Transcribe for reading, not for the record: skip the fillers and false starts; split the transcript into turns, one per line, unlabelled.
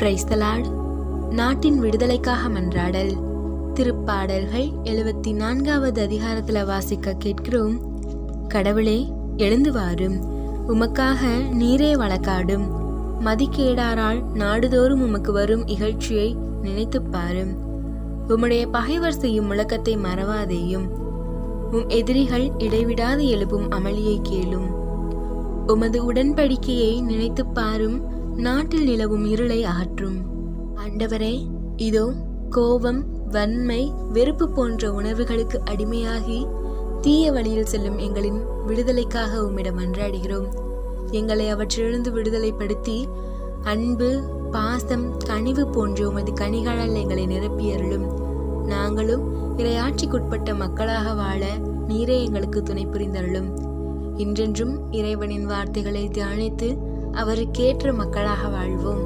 Praise the Lord. நாட்டின் விடுதலைக்காக மன்றாடல். திருப்பாடல்கள் 74வது அதிகாரத்தில் வாசிக்க கேட்கிறோம். கடவுளே, எழுந்து வாரும், உமக்காக நீரே வழக்காடும். மதிக்கேடாரால் நாடுதோறும் உமக்கு வரும் இகழ்ச்சியை நினைத்து பாரும். உம்முடைய பகைவர் செய்யும் முழக்கத்தை மறவாதேயும். உம் எதிரிகள் இடைவிடாது எழுப்பும் அமளியை கேளும். உமது உடன்படிக்கையை நினைத்து பாரும். நாட்டில் நிலவும் இருளை அகற்றும். ஆண்டவரே, இதோ கோபம், வன்மை, வெறுப்பு போன்ற உணர்வுகளுக்கு அடிமையாகி தீய வழியில் செல்லும் எங்களின் விடுதலைக்காக உம்மிடம் மன்றாடுகிறோம். எங்களை அவற்றிலிருந்து விடுதலைப்படுத்தி அன்பு, பாசம், கனிவு போன்ற உமது கனிகளால் எங்களை நிரப்பியருளும். நாங்களும் இறையாட்சிக்குட்பட்ட மக்களாக வாழ நீரே எங்களுக்கு துணை புரிந்தருளும். இன்றென்றும் இறைவனின் வார்த்தைகளை தியானித்து அவருக்கேற்ற மக்களாக வாழ்வோம்.